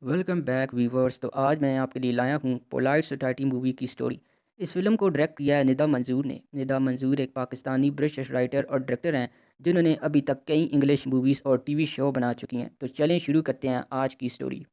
Welcome back viewers. तो आज मैं आपके लिए लाया हूँ पोलाइट सोसाइटी मूवी की स्टोरी। इस फिल्म को डायरेक्ट किया है निदा मंजूर ने। निदा मंजूर एक पाकिस्तानी ब्रिटिश राइटर और डायरेक्टर हैं जिन्होंने अभी तक कई इंग्लिश मूवीज़ और टीवी शो बना चुकी हैं। तो चलें शुरू करते हैं आज की स्टोरी।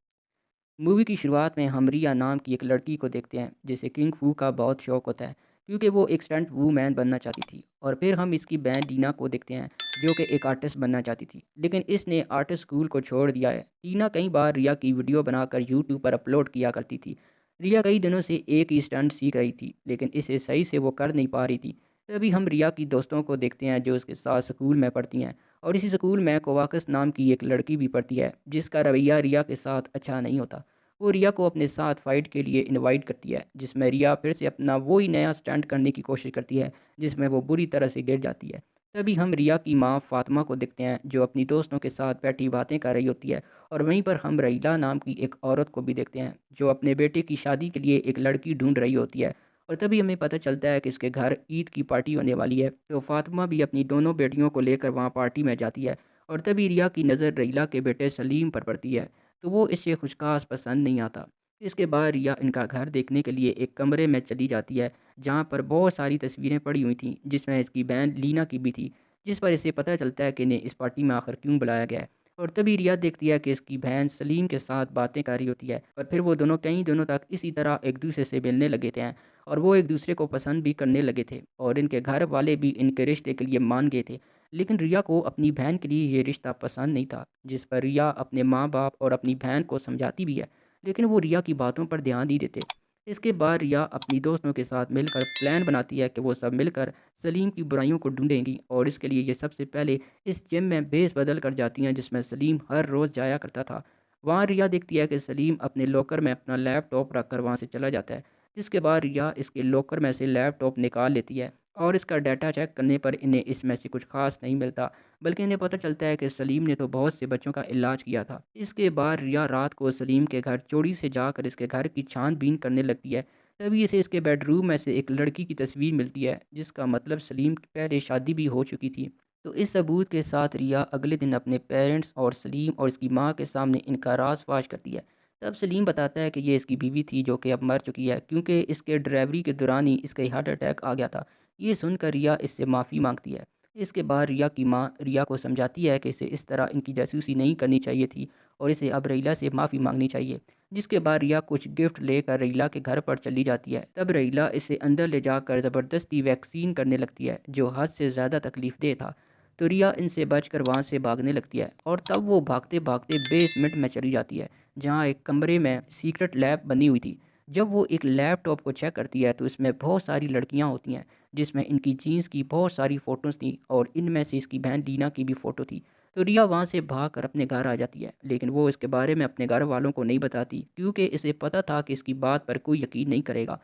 मूवी की शुरुआत में हम रिया नाम की एक लड़की को देखते हैं जिसे किंग फू का बहुत शौक होता है क्योंकि वो एक स्टंट वूमैन बनना चाहती थी। और फिर हम इसकी बहन टीना को देखते हैं जो कि एक आर्टिस्ट बनना चाहती थी, लेकिन इसने आर्टिस्ट स्कूल को छोड़ दिया है। टीना कई बार रिया की वीडियो बनाकर यूट्यूब पर अपलोड किया करती थी। रिया कई दिनों से एक ही स्टंट सीख रही थी लेकिन इसे सही से वो कर नहीं पा रही थी। तभी हम रिया की दोस्तों को देखते हैं जो उसके साथ स्कूल में पढ़ती हैं। और इसी स्कूल में कोवाकस नाम की एक लड़की भी पढ़ती है जिसका रवैया रिया के साथ अच्छा नहीं होता। वो रिया को अपने साथ फ़ाइट के लिए इनवाइट करती है जिसमें रिया फिर से अपना वही नया स्टंट करने की कोशिश करती है जिसमें वो बुरी तरह से गिर जाती है। तभी हम रिया की माँ फ़ातिमा को देखते हैं जो अपनी दोस्तों के साथ बैठी बातें कर रही होती है। और वहीं पर हम रईला नाम की एक औरत को भी देखते हैं जो अपने बेटे की शादी के लिए एक लड़की ढूंढ रही होती है। और तभी हमें पता चलता है कि इसके घर ईद की पार्टी होने वाली है, तो फ़ातिमा भी अपनी दोनों बेटियों को लेकर वहाँ पार्टी में जाती है। और तभी रिया की नज़र रईला के बेटे सलीम पर पड़ती है, तो वो इसे खुशखास पसंद नहीं आता। इसके बाद रिया इनका घर देखने के लिए एक कमरे में चली जाती है जहाँ पर बहुत सारी तस्वीरें पड़ी हुई थीं जिसमें इसकी बहन लीना की भी थी, जिस पर इसे पता चलता है कि इन्हें इस पार्टी में आखिर क्यों बुलाया गया है। और तभी रिया देखती है कि इसकी बहन सलीम के साथ बातें कर रही होती है और फिर वो दोनों कई दिनों तक इसी तरह एक दूसरे से मिलने लगे थे और वो एक दूसरे को पसंद भी करने लगे थे और इनके घर वाले भी इनके रिश्ते के लिए मान गए थे। लेकिन रिया को अपनी बहन के लिए ये रिश्ता पसंद नहीं था, जिस पर रिया अपने माँ बाप और अपनी बहन को समझाती भी है, लेकिन वो रिया की बातों पर ध्यान नहीं देते। इसके बाद रिया अपनी दोस्तों के साथ मिलकर प्लान बनाती है कि वो सब मिलकर सलीम की बुराइयों को ढूंढेंगी और इसके लिए ये सबसे पहले इस जिम में भेस बदल कर जाती हैं जिसमें सलीम हर रोज़ जाया करता था। वहाँ रिया देखती है कि सलीम अपने लॉकर में अपना लैपटॉप रख कर वहाँ से चला जाता है, जिसके बाद रिया इसके लॉकर में से लैपटॉप निकाल लेती है और इसका डाटा चेक करने पर इन्हें इसमें से कुछ खास नहीं मिलता, बल्कि इन्हें पता चलता है कि सलीम ने तो बहुत से बच्चों का इलाज किया था। इसके बाद रिया रात को सलीम के घर चोरी से जाकर इसके घर की छानबीन करने लगती है। तभी इसे इसके बेडरूम में से एक लड़की की तस्वीर मिलती है जिसका मतलब सलीम की पहले शादी भी हो चुकी थी। तो इस सबूत के साथ रिया अगले दिन अपने पेरेंट्स और सलीम और इसकी माँ के सामने इनका राज फाश करती है। तब सलीम बताता है कि ये इसकी बीवी थी जो कि अब मर चुकी है क्योंकि इसके ड्राइवरी के दौरान ही इसका हार्ट अटैक आ गया था। ये सुनकर रिया इससे माफ़ी मांगती है। इसके बाद रिया की माँ रिया को समझाती है कि इसे इस तरह इनकी जासूसी नहीं करनी चाहिए थी और इसे अब रईला से माफ़ी मांगनी चाहिए। जिसके बाद रिया कुछ गिफ्ट लेकर रईला के घर पर चली जाती है। तब रईला इसे अंदर ले जाकर ज़बरदस्ती वैक्सीन करने लगती है जो हद से ज़्यादा तकलीफ़देह था। तो रिया इनसे बचकर वहाँ से भागने लगती है और तब वो भागते भागते बेसमेंट में चली जाती है जहाँ एक कमरे में सीक्रेट लैब बनी हुई थी। जब वो एक लैपटॉप को चेक करती है तो इसमें बहुत सारी लड़कियाँ होती हैं जिसमें इनकी जीन्स की बहुत सारी फ़ोटोज़ थी और इनमें से इसकी बहन लीना की भी फ़ोटो थी। तो रिया वहाँ से भागकर अपने घर आ जाती है, लेकिन वो इसके बारे में अपने घर वालों को नहीं बताती क्योंकि इसे पता था कि इसकी बात पर कोई यकीन नहीं करेगा।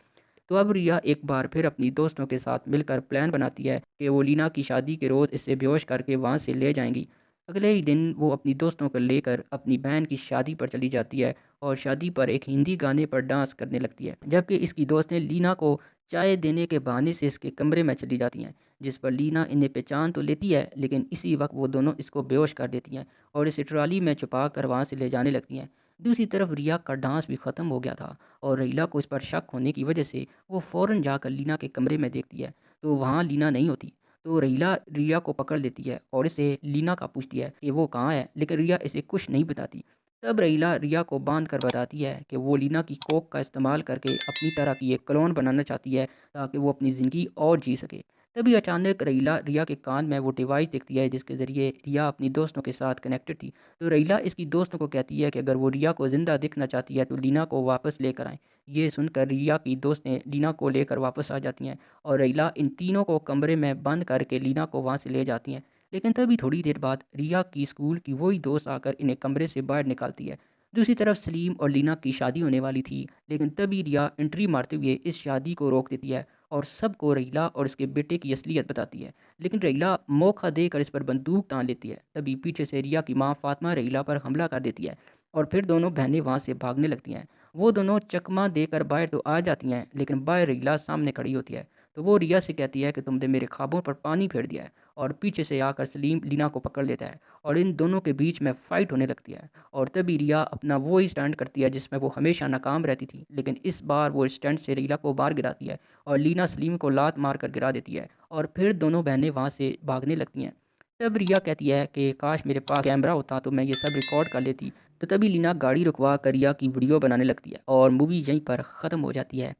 तो अब रिया एक बार फिर अपनी दोस्तों के साथ मिलकर प्लान बनाती है कि वो लीना की शादी के रोज़ इसे बेहोश करके वहाँ से ले जाएंगी। अगले ही दिन वो अपनी दोस्तों को लेकर अपनी बहन की शादी पर चली जाती है और शादी पर एक हिंदी गाने पर डांस करने लगती है, जबकि इसकी दोस्तें लीना को चाय देने के बहाने से इसके कमरे में चली जाती हैं, जिस पर लीना इन्हें पहचान तो लेती है लेकिन इसी वक्त वो दोनों इसको बेहोश कर देती हैं और इसे ट्रॉली में छुपा कर वहाँ से ले जाने लगती हैं। दूसरी तरफ रिया का डांस भी ख़त्म हो गया था और रीला को इस पर शक होने की वजह से वो फ़ौरन जाकर लीना के कमरे में देखती है, तो वहाँ लीना नहीं होती। तो रीला रिया को पकड़ लेती है और इसे लीना का पूछती है कि वो कहाँ है, लेकिन रिया इसे कुछ नहीं बताती। तब रीला रिया को बांध कर बताती है कि वो लीना की कोक का इस्तेमाल करके अपनी तरह की एक क्लोन बनाना चाहती है ताकि वो अपनी ज़िंदगी और जी सके। तभी अचानक रीला रिया के कान में वो डिवाइस दिखती है जिसके ज़रिए रिया अपनी दोस्तों के साथ कनेक्टेड थी। तो रईला इसकी दोस्तों को कहती है कि अगर वो रिया को ज़िंदा दिखना चाहती है तो लीना को वापस लेकर आएँ। ये सुनकर रिया की दोस्तें लीना को लेकर वापस आ जाती हैं और रईला इन तीनों को कमरे में बंद करके लीना को वहाँ से ले जाती हैं। लेकिन तभी थोड़ी देर बाद रिया की स्कूल की वही दोस्त आकर इन्हें कमरे से बाहर निकालती है। दूसरी तरफ सलीम और लीना की शादी होने वाली थी, लेकिन तभी रिया एंट्री मारते हुए इस शादी को रोक देती है और सबको रईला और उसके बेटे की असलियत बताती है। लेकिन रईला मौका देकर इस पर बंदूक तान लेती है। तभी पीछे से रिया की माँ फातिमा रईला पर हमला कर देती है और फिर दोनों बहनें वहाँ से भागने लगती हैं। वो दोनों चकमा देकर बाहर तो आ जाती हैं लेकिन बाहर रईला सामने खड़ी होती है। तो वो रिया से कहती है कि तुमने मेरे ख्वाबों पर पानी फेर दिया है, और पीछे से आकर सलीम लीना को पकड़ लेता है और इन दोनों के बीच में फ़ाइट होने लगती है। और तभी रिया अपना वो ही स्टंट करती है जिसमें वो हमेशा नाकाम रहती थी, लेकिन इस बार वो स्टंट से रीला को बाहर गिराती है और लीना सलीम को लात मार कर गिरा देती है, और फिर दोनों बहनें वहाँ से भागने लगती हैं। तब रिया कहती है कि काश मेरे पास कैमरा होता तो मैं ये सब रिकॉर्ड कर लेती। तो तभी लीना गाड़ी रुकवा कर रिया की वीडियो बनाने लगती है और मूवी यहीं पर ख़त्म हो जाती है।